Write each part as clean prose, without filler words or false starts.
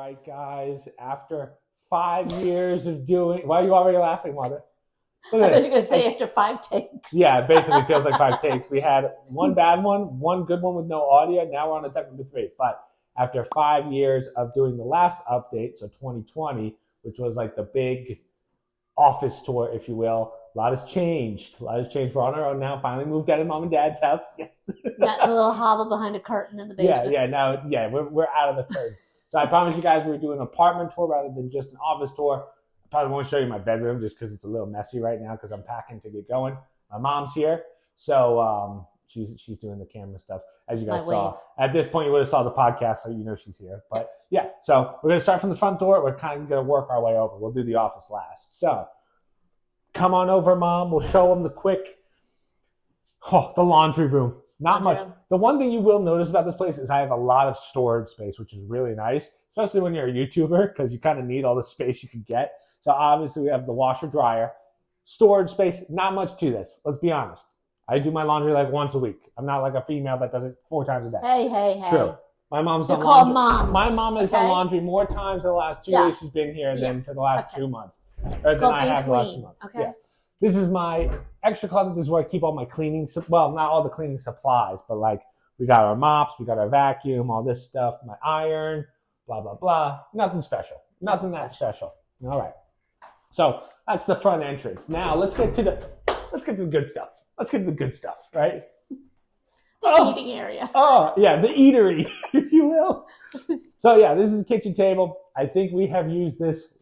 right, guys. After 5 years of doing, why are you already laughing, Mother? I thought you were going to say after 5 takes. Yeah, it basically feels like 5 takes. We had one bad one good one with no audio. Now we're on attempt number 3. But after 5 years of doing the last update, so 2020, which was like the big office tour, if you will, a lot has changed. We're on our own now. Finally moved out of mom and dad's house. Yes. That little hovel behind a curtain in the basement. We're out of the curtain. So I promised you guys we were doing an apartment tour rather than just an office tour. I probably won't show you my bedroom just because it's a little messy right now because I'm packing to get going. My mom's here, so she's doing the camera stuff, as you guys saw. At this point, you would have saw the podcast, so you know she's here. But yeah, so we're going to start from the front door. We're kind of going to work our way over. We'll do the office last. So come on over, Mom. We'll show them the laundry room. Not much. The one thing you will notice about this place is I have a lot of storage space, which is really nice, especially when you're a YouTuber because you kind of need all the space you can get. So obviously we have the washer dryer, storage space, not much to this. Let's be honest. I do my laundry like once a week. I'm not like a female that does it 4 times a day. Hey. True. My mom's done laundry. Moms. My mom has done laundry more times in the last 2 days she's been here than for the last 2 months. Or than I have the last 2 months. Okay. Yeah. This is my extra closet. This is where I keep all my cleaning. Well, not all the cleaning supplies, but like we got our mops, we got our vacuum, all this stuff, my iron, blah, blah, blah. Nothing special. Nothing that special. All right. So that's the front entrance. Now let's get to the good stuff. Let's get to the good stuff, right? The eating area. Oh, yeah, the eatery, if you will. So yeah, this is the kitchen table. I think we have used this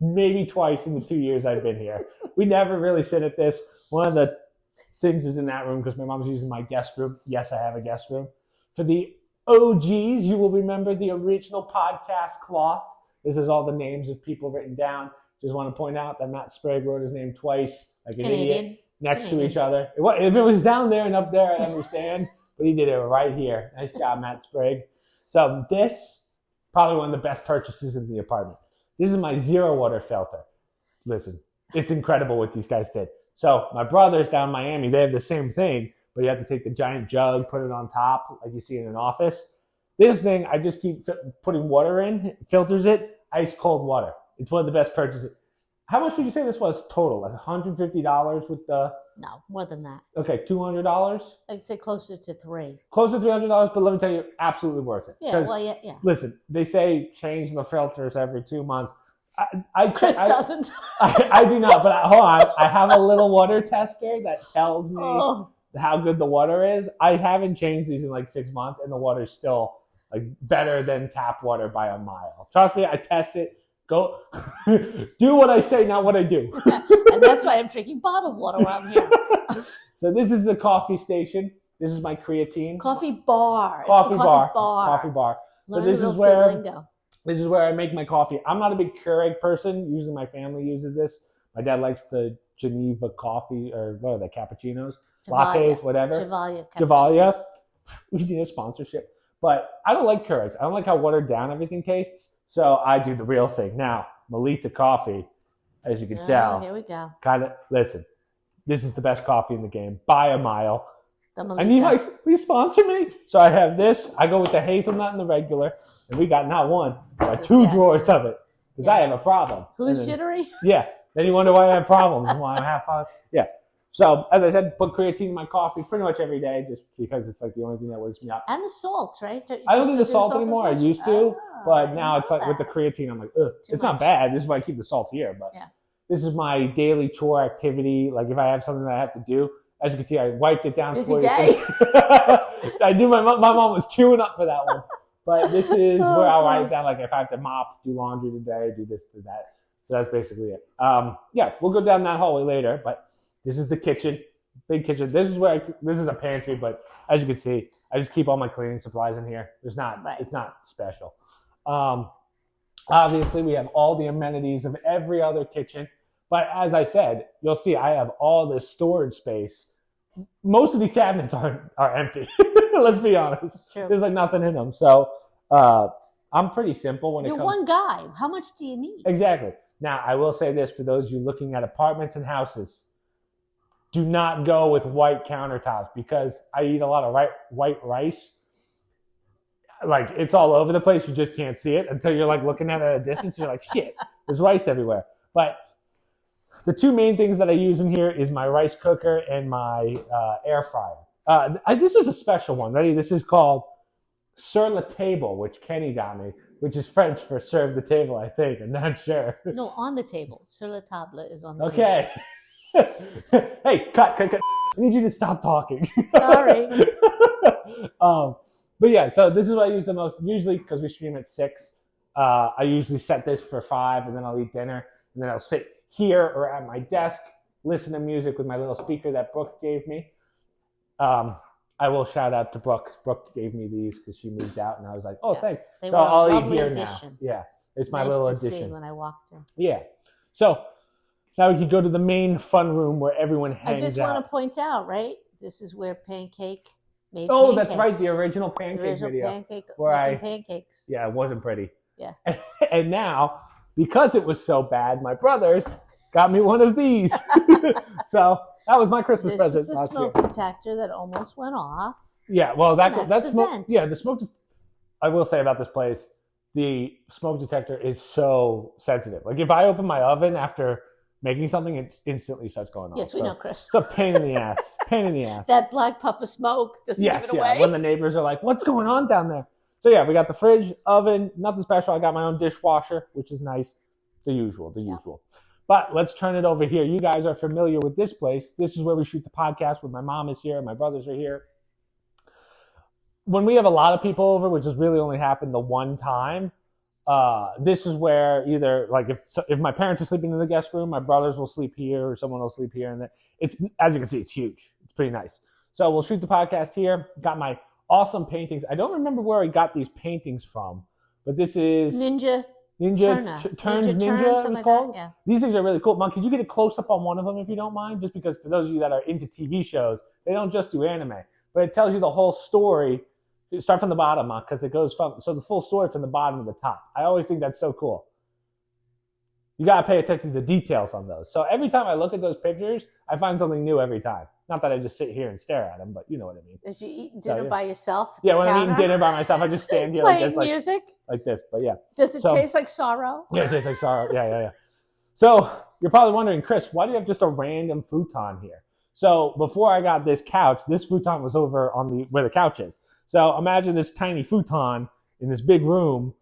maybe twice in the 2 years I've been here. We never really sit at this. One of the things is in that room because my mom's using my guest room. Yes, I have a guest room. For the OGs, you will remember the original podcast cloth. This is all the names of people written down. Just want to point out that Matt Sprague wrote his name twice, like an idiot, next to each other. If it was down there and up there, I understand. But he did it right here. Nice job, Matt Sprague. So this, probably one of the best purchases in the apartment. This is my zero water filter. Listen, it's incredible what these guys did. So my brothers down in Miami, they have the same thing, but you have to take the giant jug, put it on top, like you see in an office. This thing, I just keep putting water in, filters it, ice cold water. It's one of the best purchases. How much would you say this was total? Like $150 with the... No, more than that. Okay, $200? I'd say closer to $300. Close to $300, but let me tell you, absolutely worth it. Yeah, well, yeah. Listen, they say change the filters every 2 months. Chris doesn't. I do not, but hold on. I have a little water tester that tells me how good the water is. I haven't changed these in like 6 months, and the water is still like better than tap water by a mile. Trust me, I test it. Go do what I say, not what I do. And that's why I'm drinking bottled water while I'm here. So this is the coffee station. This is my creatine. Coffee bar. Coffee bar. So this is where I make my coffee. I'm not a big Keurig person. Usually my family uses this. My dad likes the Geneva coffee, or what are they, cappuccinos? Lattes, whatever. Javalia. We need a sponsorship. But I don't like Keurigs. I don't like how watered down everything tastes. So I do the real thing. Now, Melita Coffee, as you can tell. Here we go. Listen, this is the best coffee in the game by a mile. I need please sponsor me. So I have this. I go with the hazelnut and the regular. And we got not one, but 2 drawers of it. Because I have a problem. Who's jittery? Yeah. Then you wonder why I have problems. Why I have yeah. So, as I said, put creatine in my coffee pretty much every day just because it's like the only thing that wakes me up. And the salt, right? I don't do the salt anymore. I used to. But now it's like with the creatine, I'm like, ugh. It's not bad. This is why I keep the salt here. But this is my daily chore activity. Like if I have something that I have to do, as you can see, I wiped it down. Busy day. I knew my mom was queuing up for that one. But this is where I'll write it down. Like if I have to mop, do laundry today, do this, do that. So that's basically it. We'll go down that hallway later. But this is the kitchen, big kitchen. This is a pantry, but as you can see, I just keep all my cleaning supplies in here. It's not special. Obviously, we have all the amenities of every other kitchen. But as I said, you'll see I have all this storage space. Most of these cabinets are empty. Let's be honest. It's true. There's like nothing in them. So I'm pretty simple when it comes. You're one guy. How much do you need? Exactly. Now, I will say this for those of you looking at apartments and houses. Do not go with white countertops because I eat a lot of white rice. like it's all over the place. You just can't see it until you're like looking at it at a distance. You're like, shit, there's rice everywhere. But the two main things that I use in here is my rice cooker and my air fryer. This is a special one. Ready? This is called sur la table, which Kenny got me, which is French for serve the table, I think. I'm not sure. No, on the table. Sur la table is on the Okay. Hey, cut. I need you to stop talking. table. Sorry. But yeah, so this is what I use the most. Usually, because we stream at 6, I usually set this for 5, and then I'll eat dinner, and then I'll sit here or at my desk, listen to music with my little speaker that Brooke gave me. I will shout out to Brooke. Brooke gave me these because she moved out, and I was like, "Oh, Yes, thanks." they So were a I'll eat lovely here addition. now. Yeah, it's my nice little to addition. see when I walked in. Yeah. So now we can go to the main fun room where everyone hangs out. I just want to point out, right? This is where Pancake made Oh, pancakes. that's right, the original The pancake original video. pancake, where making I- pancakes. Yeah, it wasn't pretty. Yeah. And now, because it was so bad, my brothers got me one of these. So that was my Christmas This present is the last year. smoke detector that almost went off. Yeah, well, that That's that's the smoke. vent. Yeah, the smoke. I will say about this place, the smoke detector is so sensitive. Like if I open my oven after making something, it instantly starts going off. Yes, we So know, Chris. It's a pain in the ass. Pain in the ass. That black puff of smoke doesn't Yes, give it away. yeah. When the neighbors are like, "What's going on down there?" So yeah, we got the fridge, oven, nothing special. I got my own dishwasher, which is nice. The usual. But let's turn it over here. You guys are familiar with this place. This is where we shoot the podcast when my mom is here, my brothers are here. When we have a lot of people over, which has really only happened the one time, this is where either like if my parents are sleeping in the guest room, my brothers will sleep here or someone will sleep here. And it's, as you can see, it's huge. It's pretty nice. So we'll shoot the podcast here. Got my awesome paintings. I don't remember where I got these paintings from, but this is Ninja Turner. Turns Ninja, something it's called. like that. These things are really cool. Mom, could you get a close-up on one of them if you don't mind? Just because for those of you that are into TV shows, they don't just do anime, but it tells you the whole story. You start from the bottom, because it goes from, so the full story from the bottom to the top. I always think that's so cool. You got to pay attention to the details on those. So every time I look at those pictures, I find something new every time. Not that I just sit here and stare at them, but you know what I mean. If you eat dinner by yourself, at Yeah, the when I'm counter, eating dinner by myself, I just stand here like playing this, like music. this. But yeah. Does it So- taste like sorrow? Yeah, it tastes like sorrow. Yeah. So you're probably wondering, Chris, why do you have just a random futon here? So before I got this couch, this futon was over on where the couch is. So imagine this tiny futon in this big room.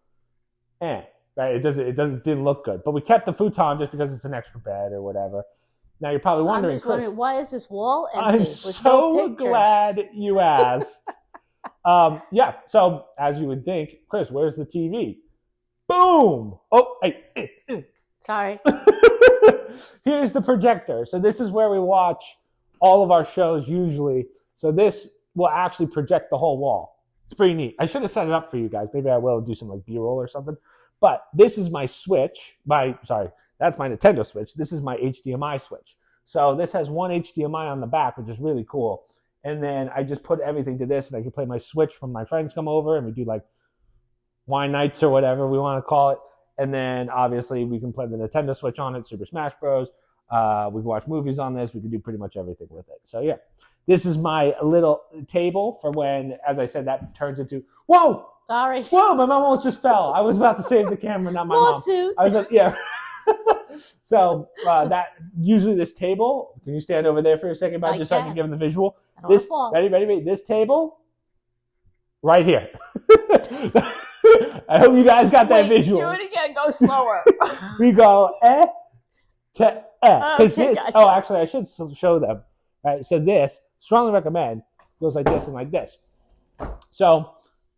Right? It didn't look good. But we kept the futon just because it's an extra bed or whatever. Now you're probably wondering, I'm just Chris, wondering, why is this wall empty? I'm with so no pictures? glad you asked. Yeah, so as you would think, Chris, where's the TV? Boom! Oh, hey. Sorry. Here's the projector. So this is where we watch all of our shows usually. So this will actually project the whole wall. It's pretty neat. I should have set it up for you guys. Maybe I will do some like B-roll or something. But this is my Switch. That's my Nintendo Switch. This is my HDMI switch. So this has one HDMI on the back, which is really cool. And then I just put everything to this, and I can play my Switch when my friends come over, and we do like wine nights or whatever we want to call it. And then obviously we can play the Nintendo Switch on it, Super Smash Bros. We can watch movies on this. We can do pretty much everything with it. So yeah, this is my little table for when, as I said, that turns into, whoa, Sorry. my mom almost just fell. I was about to save the camera, not my Lawsuit. mom. Yeah. So that usually this table, can you stand over there for a second, I just so I can can. give them the visual? I don't wanna This, fall. ready? This table, right here. I hope you guys got that Wait, visual. do it again. Go slower. We go to because Okay, this. gotcha. Oh, actually, I should show them. Right. So this strongly recommend goes like this and like this. So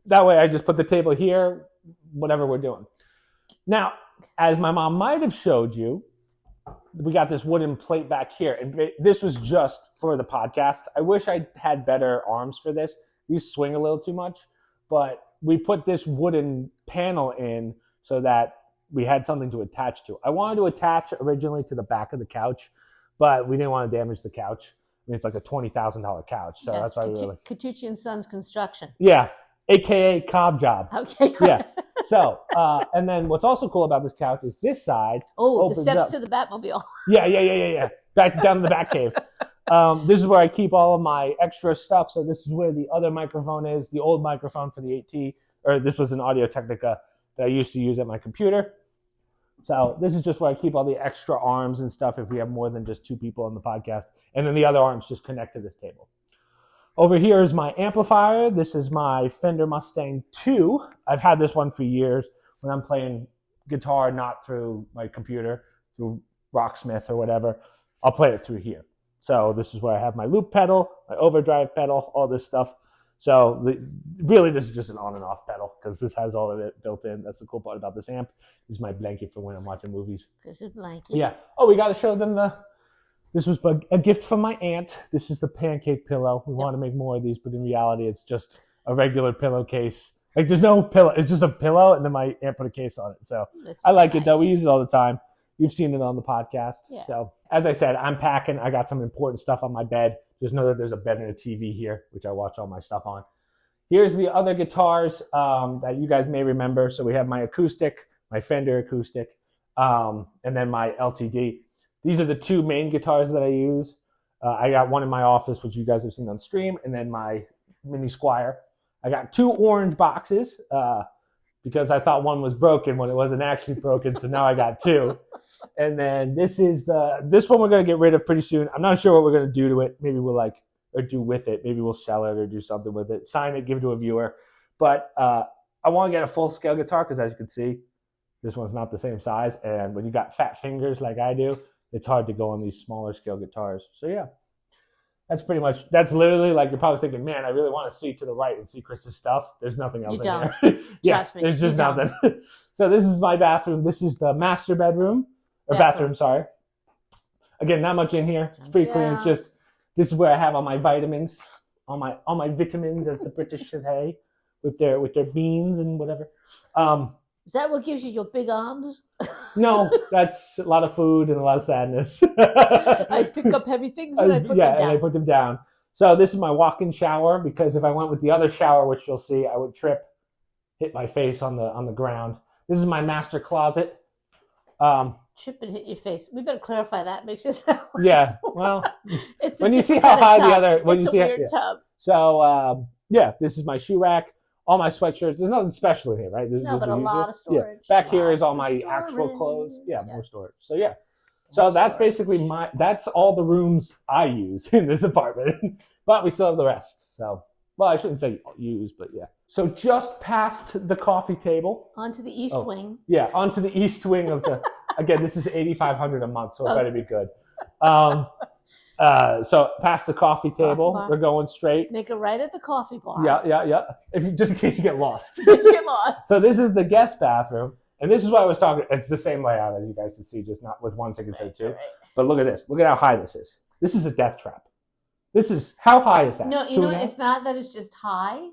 that way, I just put the table here. Whatever we're doing. Now, as my mom might have showed you, we got this wooden plate back here, and this was just for the podcast. I wish I had better arms for this. These swing a little too much, but we put this wooden panel in so that we had something to attach to. I wanted to attach originally to the back of the couch, but we didn't want to damage the couch. I mean, it's like a $20,000 couch, so Yes, that's why we were like, Katucci and Sons Construction. yeah, AKA Cobb Job. Okay. Yeah. So, and then what's also cool about this couch is this side. Oh, the opens steps up. to the Batmobile. Yeah. Back down to the back cave. This is where I keep all of my extra stuff. So this is where the other microphone is, the old microphone for the 8T. or this was an Audio Technica that I used to use at my computer. So this is just where I keep all the extra arms and stuff if we have more than just 2 people on the podcast. And then the other arms just connect to this table. Over here is my amplifier. This is my Fender Mustang 2. I've had this one for years when I'm playing guitar, not through my computer, through Rocksmith or whatever. I'll play it through here. So this is where I have my loop pedal, my overdrive pedal, all this stuff. So really this is just an on and off pedal because this has all of it built in. That's the cool part about this amp. This is my blanket for when I'm watching movies. This is blanket. Yeah. Oh, we got to show them this was a gift from my aunt. This is the pancake pillow. We want to make more of these, but in reality it's just a regular pillowcase. Like there's no pillow. It's just a pillow and then my aunt put a case on it. So I like it though. We use it all the time. You've seen it on the podcast. Yeah. So as I said, I'm packing. I got some important stuff on my bed. Just know that there's a bed and a TV here, which I watch all my stuff on. Here's the other guitars that you guys may remember. So we have my acoustic, my Fender acoustic, and then my LTD. These are the 2 main guitars that I use. I got one in my office, which you guys have seen on stream, and then my Mini Squire. I got 2 orange boxes because I thought one was broken when it wasn't actually broken, so now I got 2. And then this one we're going to get rid of pretty soon. I'm not sure what we're going to do to it. Maybe we'll or do with it. Maybe we'll sell it or do something with it. Sign it, give it to a viewer. But I want to get a full scale guitar because as you can see, this one's not the same size. And when you got fat fingers like I do, it's hard to go on these smaller scale guitars. So yeah, that's literally like, you're probably thinking, man, I really want to see to the right and see Chris's stuff. There's nothing else in there. Yeah, trust me. There's just nothing. So this is my bathroom. This is the master bedroom. Or bathroom, sorry. Again, not much in here. It's pretty clean. It's just, this is where I have all my vitamins, all my vitamins, as the British say, with their beans and whatever. Is that what gives you your big arms? No, that's a lot of food and a lot of sadness. I pick up heavy things and I put them down. Yeah, and I put them down. So this is my walk-in shower because if I went with the other shower, which you'll see, I would trip, hit my face on the ground. This is my master closet. Trip and hit your face. We better clarify that. Makes it sound like yeah. Well, it's when you see how high the other, when it's you see a weird tub. So yeah, this is my shoe rack. All my sweatshirts. There's nothing special in here, right? This but a lot of storage. Yeah. Back here is all my actual clothes. Yeah, more storage. So yeah. So that's basically that's all the rooms I use in this apartment. But we still have the rest. So, well, I shouldn't say use, but yeah. So just past the coffee table. Onto the east wing. Yeah, onto the east wing of the. Again, this is $8,500 a month, so it better be good. So past the coffee table, we're going straight. Make a right at the coffee bar. Yeah. Just in case you get lost. Get lost. So this is the guest bathroom, and this is what I was talking. It's the same layout as you guys can see, just not with one sink instead of 2. Right. But look at this. Look at how high this is. This is a death trap. This is how high is that? No, you know, it's not that it's just high.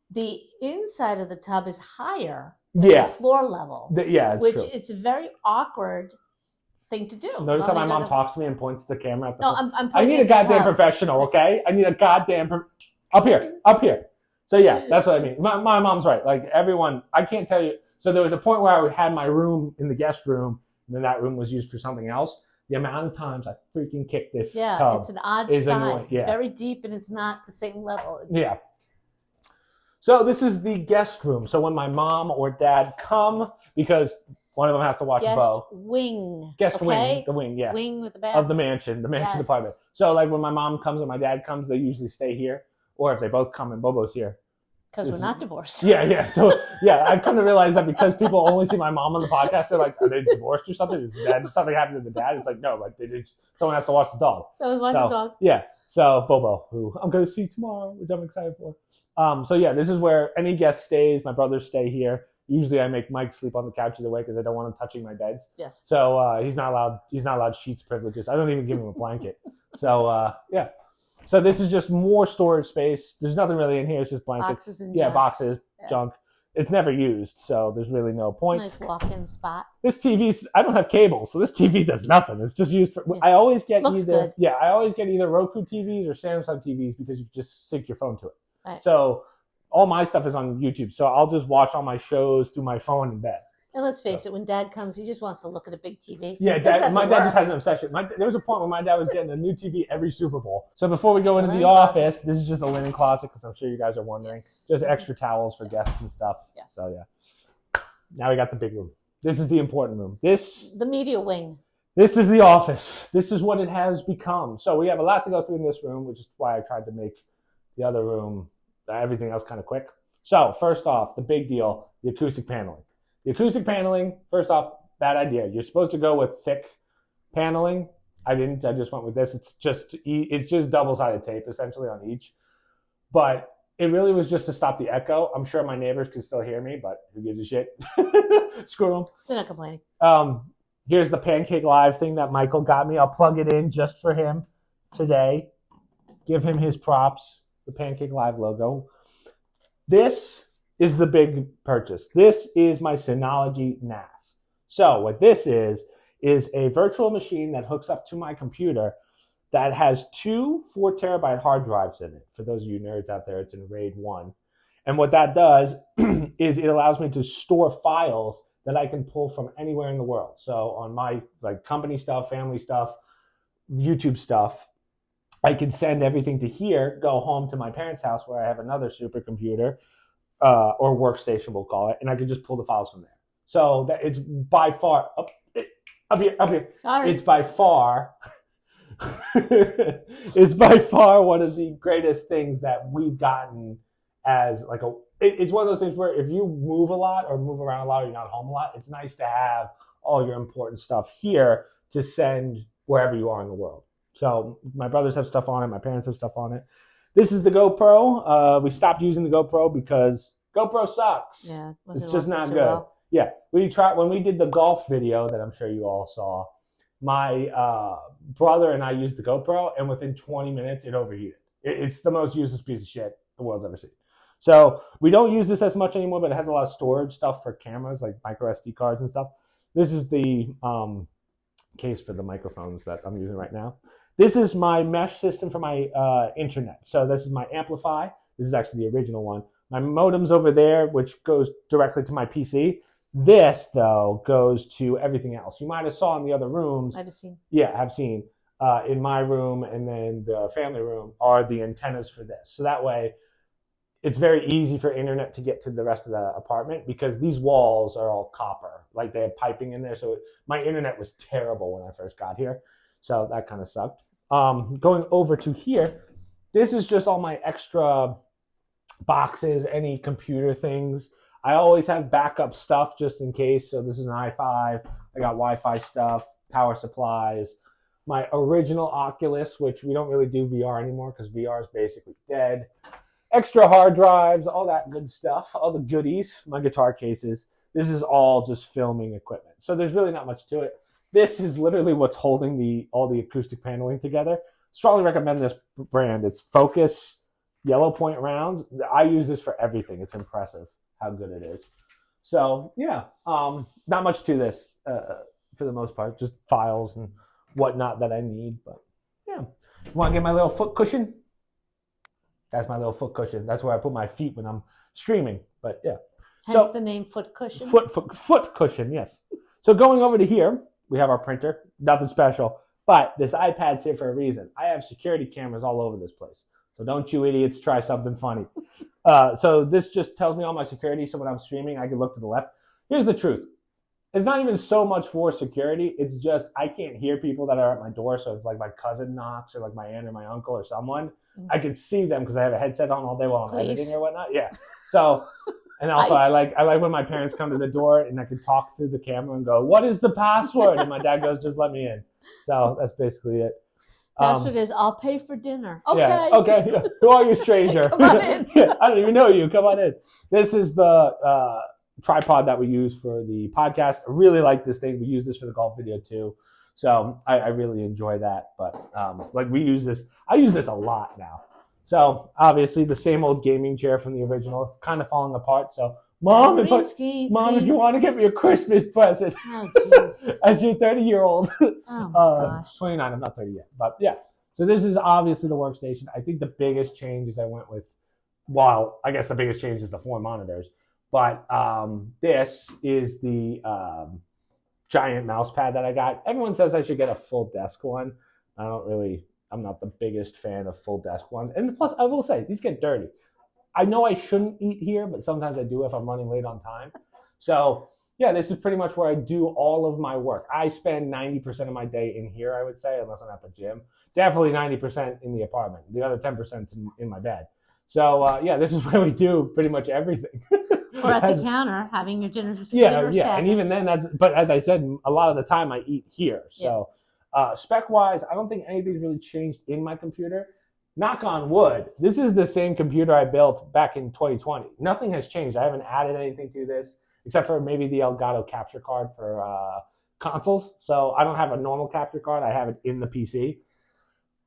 The inside of the tub is higher than the floor level. Which true. It's a very awkward thing to do. Notice how my mom talks to me and points the camera at the I need a goddamn professional, okay? I need a goddamn up here. So yeah, that's what I mean. My mom's right. Like everyone, I can't tell you. So there was a point where I had my room in the guest room, and then that room was used for something else. The amount of times I freaking kicked this tub it's an odd size. Annoying. It's very deep and it's not the same level. Yeah. So this is the guest room. So when my mom or dad come, because one of them has to watch Bo. Guest wing. The wing, yeah. Wing with the bathroom. Of the mansion apartment. So like when my mom comes or my dad comes, they usually stay here. Or if they both come and Bobo's here. Because we're not divorced. Yeah. So yeah, I've come to realize that because people only see my mom on the podcast, they're like, are they divorced or something? Is something happened to the dad? It's like, no, like someone has to watch the dog. Someone watch the dog. Yeah. So Bobo, who I'm going to see tomorrow, which I'm excited for. So yeah, this is where any guest stays. My brothers stay here. Usually I make Mike sleep on the couch either way because I don't want him touching my beds. Yes. So he's not allowed sheets privileges. I don't even give him a blanket. So yeah. So this is just more storage space. There's nothing really in here. It's just blankets. Boxes and junk. Boxes, junk. It's never used, so there's really no point. Nice walk-in spot. This TV's, I don't have cable, so this TV does nothing. It's just used for, I always get I always get either Roku TVs or Samsung TVs because you just sync your phone to it. Right. So all my stuff is on YouTube, so I'll just watch all my shows through my phone in bed. And let's face it, when Dad comes, he just wants to look at a big TV. Yeah, my dad just has an obsession. There was a point where my dad was getting a new TV every Super Bowl. So before we go into the office, this is just a linen closet because I'm sure you guys are wondering. Yes. Just extra towels for guests and stuff. Yes. So yeah. Now we got the big room. This is the important room. The media wing. This is the office. This is what it has become. So we have a lot to go through in this room, which is why I tried to make the other room, everything else kind of quick. So first off, the big deal, the acoustic paneling. The acoustic paneling, first off, bad idea. You're supposed to go with thick paneling. I didn't. I just went with this. It's just double-sided tape, essentially, on each. But it really was just to stop the echo. I'm sure my neighbors can still hear me, but who gives a shit? Screw them. They're not complaining. Here's the pankakelive thing that Michael got me. I'll plug it in just for him today. Give him his props. The pankakelive logo. This is the big purchase. This is my Synology NAS. So what this is a virtual machine that hooks up to my computer that has 2 4-terabyte hard drives in it. For those of you nerds out there, it's in RAID 1. And what that does is it allows me to store files that I can pull from anywhere in the world. So on my company stuff, family stuff, YouTube stuff, I can send everything to here, go home to my parents' house where I have another supercomputer, or workstation, we'll call it, and I can just pull the files from there. So that it's by far up here. Sorry. It's by far one of the greatest things that we've gotten as it's one of those things where if you move a lot or move around a lot or you're not home a lot, it's nice to have all your important stuff here to send wherever you are in the world. So my brothers have stuff on it. My parents have stuff on it. This is the GoPro. We stopped using the GoPro because GoPro sucks. Yeah, it's just not good. Well. Yeah, when we did the golf video that I'm sure you all saw. My brother and I used the GoPro, and within 20 minutes, it overheated. It's the most useless piece of shit the world's ever seen. So we don't use this as much anymore, but it has a lot of storage stuff for cameras, like micro SD cards and stuff. This is the case for the microphones that I'm using right now. This is my mesh system for my internet. So this is my Amplify. This is actually the original one. My modem's over there, which goes directly to my PC. This, though, goes to everything else. You might have saw in the other rooms. I've seen. Yeah, I've seen. In my room and then the family room are the antennas for this. So that way, it's very easy for internet to get to the rest of the apartment because these walls are all copper. Like they have piping in there. So my internet was terrible when I first got here. So that kind of sucked. Going over to here, this is just all my extra boxes, any computer things. I always have backup stuff just in case. So this is an i5. I got Wi-Fi stuff, power supplies. My original Oculus, which we don't really do VR anymore because VR is basically dead. Extra hard drives, all that good stuff, all the goodies, my guitar cases. This is all just filming equipment. So there's really not much to it. This is literally what's holding all the acoustic paneling together. Strongly recommend this brand. It's Focus Yellow Point Rounds. I use this for everything. It's impressive how good it is. So yeah, not much to this for the most part, just files and whatnot that I need. But yeah, you want to get my little foot cushion? That's my little foot cushion. That's where I put my feet when I'm streaming. But yeah. Hence the name foot cushion. Foot cushion, yes. So going over to here, we have our printer. Nothing special. But this iPad's here for a reason. I have security cameras all over this place. So don't you idiots try something funny. So this just tells me all my security. So when I'm streaming, I can look to the left. Here's the truth. It's not even so much for security. It's just I can't hear people that are at my door. So if like my cousin knocks or like my aunt or my uncle or someone, I can see them because I have a headset on all day while I'm editing or whatnot. Yeah. So, and also I like when my parents come to the door and I can talk through the camera and go, "What is the password?" And my dad goes, "Just let me in." So that's basically it. Password is I'll pay for dinner. Okay. Yeah, okay. Yeah. Who are you, stranger? Come on in. Yeah, I don't even know you. Come on in. This is the tripod that we use for the podcast. I really like this thing. We use this for the golf video too. So I really enjoy that. But like we use this, I use this a lot now. So obviously the same old gaming chair from the original, kind of falling apart. So Mom, if you want to get me a Christmas present, as your 30-year-old, oh gosh. 29, I'm not 30 yet, but yeah. So this is obviously the workstation. I think the biggest change is I went with, well, I guess the biggest change is the 4 monitors, But this is the giant mouse pad that I got. Everyone says I should get a full desk one. I'm not the biggest fan of full desk ones. And plus, I will say, these get dirty. I know I shouldn't eat here, but sometimes I do if I'm running late on time. So, yeah, this is pretty much where I do all of my work. I spend 90% of my day in here, I would say, unless I'm at the gym. Definitely 90% in the apartment. The other 10% is in my bed. So, yeah, this is where we do pretty much everything. Or at the counter, having your dinner. Yeah. And even then, but as I said, a lot of the time I eat here. So, spec-wise, I don't think anything's really changed in my computer. Knock on wood, this is the same computer I built back in 2020. Nothing has changed. I haven't added anything to this, except for maybe the Elgato capture card for consoles. So I don't have a normal capture card. I have it in the PC.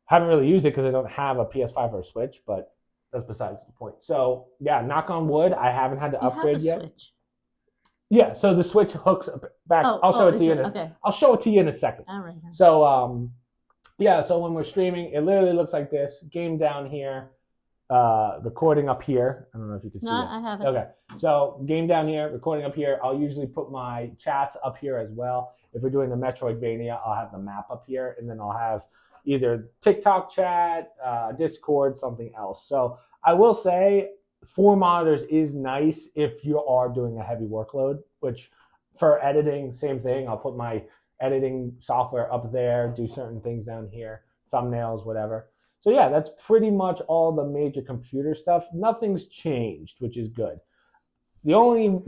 Haven't really used it because I don't have a PS5 or a Switch, but that's besides the point. So, yeah, knock on wood, I haven't had to upgrade yet. Switch. Yeah, so the Switch hooks back. I'll show it to you. I'll show it to you in a second. All right. So, yeah, so when we're streaming, it literally looks like this. Game down here, recording up here. I don't know if you can see it. No, I haven't. Okay, so game down here, recording up here. I'll usually put my chats up here as well. If we're doing the Metroidvania, I'll have the map up here, and then I'll have either TikTok chat, Discord, something else. So I will say 4 monitors is nice if you are doing a heavy workload, which for editing, same thing. I'll put my editing software up there, do certain things down here, thumbnails, whatever. So yeah, that's pretty much all the major computer stuff. Nothing's changed, which is good. The only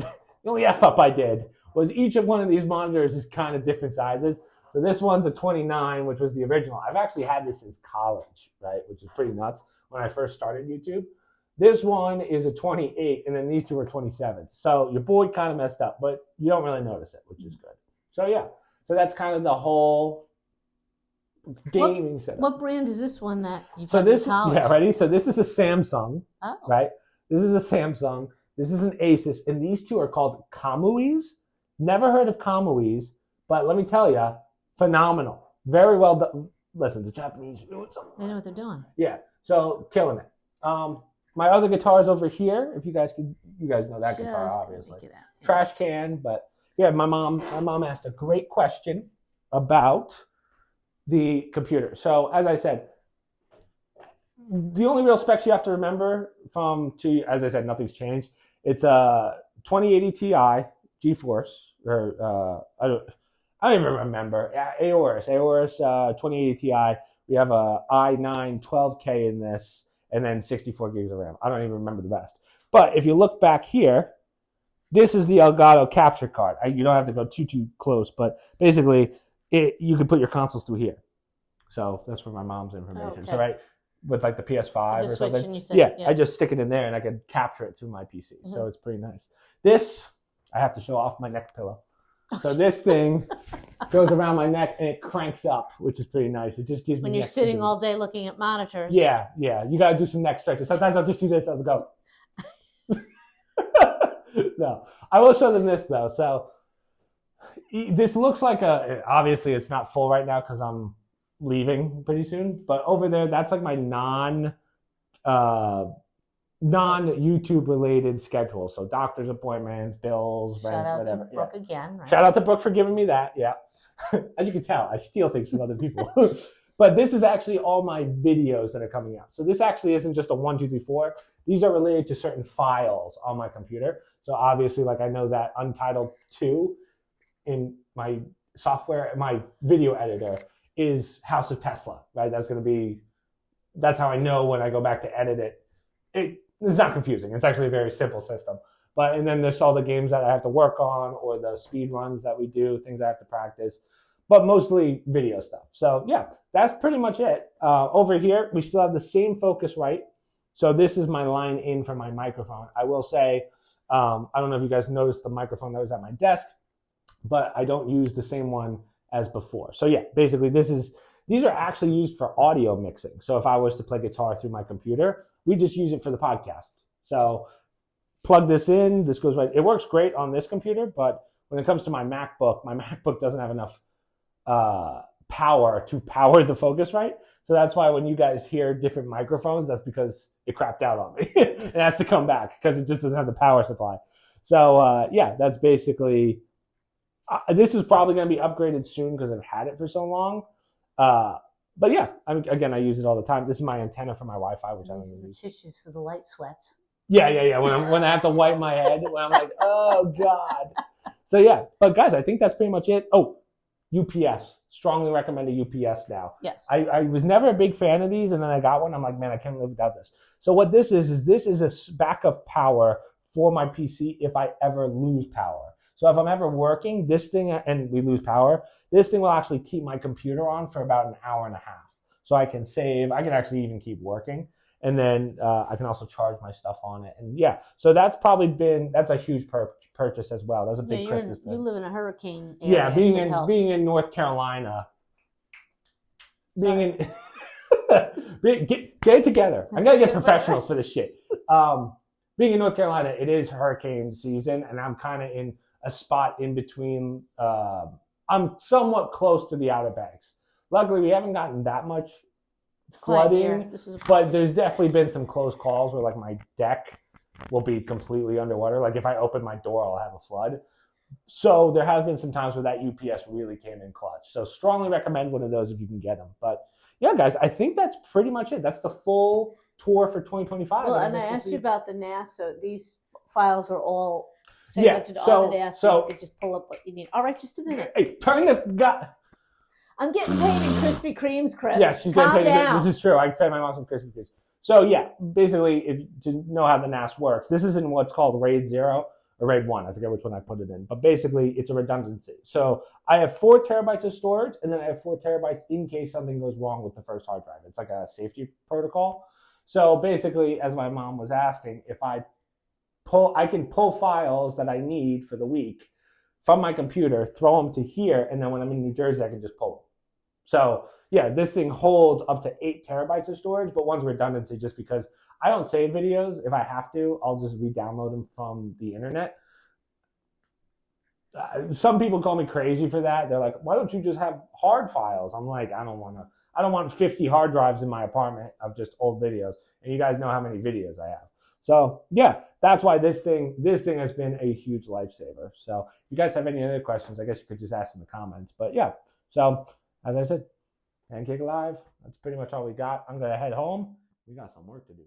F up I did was each of one of these monitors is kind of different sizes. So this one's a 29, which was the original. I've actually had this since college, right? Which is pretty nuts when I first started YouTube. This one is a 28, and then these two are 27. So your boy kind of messed up, but you don't really notice it, which is good. So yeah, so that's kind of the whole gaming setup. What brand is this one that you got in college? Yeah, ready? So this is a Samsung, oh. Right? This is a Samsung. This is an Asus, and these two are called Kamuis. Never heard of Kamuis, but let me tell you, phenomenal. Very well done. Listen, the Japanese are doing something. They know what they're doing. Yeah, so killing it. My other guitar is over here. If you guys know that guitar, obviously. Trash can, but yeah, my mom asked a great question about the computer. So as I said, the only real specs you have to remember as I said, nothing's changed. It's a 2080 Ti GeForce, or I don't even remember. Aorus 2080 Ti. We have a i9 12K in this, and then 64 gigs of RAM. I don't even remember the rest. But if you look back here, this is the Elgato capture card. You don't have to go too close, but basically, you can put your consoles through here. So that's for my mom's information. Okay. So right, with like the PS5 or something. Yeah, I just stick it in there and I can capture it through my PC. Mm-hmm. So it's pretty nice. This, I have to show off my neck pillow. So this thing goes around my neck and it cranks up, which is pretty nice. It just gives me. When you're sitting all day looking at monitors. Yeah. You got to do some neck stretches. Sometimes I'll just do this as I go. No, I will show them this though. So this looks like obviously it's not full right now because I'm leaving pretty soon. But over there, that's like my non-YouTube related schedule. So doctor's appointments, bills, rent, whatever. Shout out to Brooke again. Right? Shout out to Brooke for giving me that. Yeah. As you can tell, I steal things from other people. But this is actually all my videos that are coming out. So this actually isn't just a 1, 2, 3, 4. These are related to certain files on my computer. So obviously, like I know that Untitled 2 in my software, my video editor is House of Tesla, right? That's how I know when I go back to edit it. It's not confusing. It's actually a very simple system. And then there's all the games that I have to work on or the speed runs that we do, things I have to practice, but mostly video stuff. So yeah, that's pretty much it. Over here, we still have the same Focusrite. So this is my line in for my microphone. I will say, I don't know if you guys noticed the microphone that was at my desk, but I don't use the same one as before. So yeah, basically these are actually used for audio mixing. So if I was to play guitar through my computer, we just use it for the podcast. So plug this in, this goes right. It works great on this computer, but when it comes to my MacBook doesn't have enough power to power the Focusrite. So that's why when you guys hear different microphones, that's because it crapped out on me. It has to come back because it just doesn't have the power supply. So yeah, that's basically. This is probably going to be upgraded soon because I've had it for so long. But yeah, again, I use it all the time. This is my antenna for my Wi-Fi, which I don't use. Tissues for the light sweats. Yeah. When I have to wipe my head, when I'm like, oh god. So yeah, but guys, I think that's pretty much it. Oh, UPS. Strongly recommend a UPS now. Yes. I was never a big fan of these, and then I got one. I'm like, man, I can't live without this. So what this is a backup power for my PC if I ever lose power. So if I'm ever working, this thing, and we lose power, this thing will actually keep my computer on for about an hour and a half. So I can save, I can actually even keep working. And then I can also charge my stuff on it. And yeah, so that's a huge purchase as well. That was a big Christmas you live in a hurricane area. Yeah, being in North Carolina, get it together. I gotta get professionals for this shit. Being in North Carolina, it is hurricane season, and I'm kind of in a spot in between. I'm somewhat close to the Outer Banks. Luckily, we haven't gotten that much flooding, but there's definitely been some close calls where like my deck will be completely underwater. Like if I open my door, I'll have a flood. So there have been some times where that UPS really came in clutch. So strongly recommend one of those if you can get them. But yeah, guys, I think that's pretty much it. That's the full tour for 2025. Well, and I asked you about the NAS. So these files are all segmented on the NAS, so you can just pull up what you need. All right, just a minute. Hey, turn the guy. I'm getting paid in Krispy Kremes, Chris. Yeah, she's getting paid. This is true. I fed my mom some Krispy Kremes. So yeah, basically, to know how the NAS works, this is in what's called RAID 0 or RAID 1. I forget which one I put it in, but basically, it's a redundancy. So I have 4 terabytes of storage, and then I have 4 terabytes in case something goes wrong with the first hard drive. It's like a safety protocol. So basically, as my mom was asking, if I can pull files that I need for the week from my computer, throw them to here, and then when I'm in New Jersey, I can just pull them. So yeah, this thing holds up to 8 terabytes of storage, but one's redundancy just because I don't save videos. If I have to, I'll just re-download them from the internet. Some people call me crazy for that. They're like, why don't you just have hard files? I'm like, I don't want 50 hard drives in my apartment of just old videos. And you guys know how many videos I have. So yeah, that's why this thing has been a huge lifesaver. So if you guys have any other questions, I guess you could just ask in the comments. But yeah, so as I said, pankakelive, that's pretty much all we got. I'm going to head home. We got some work to do.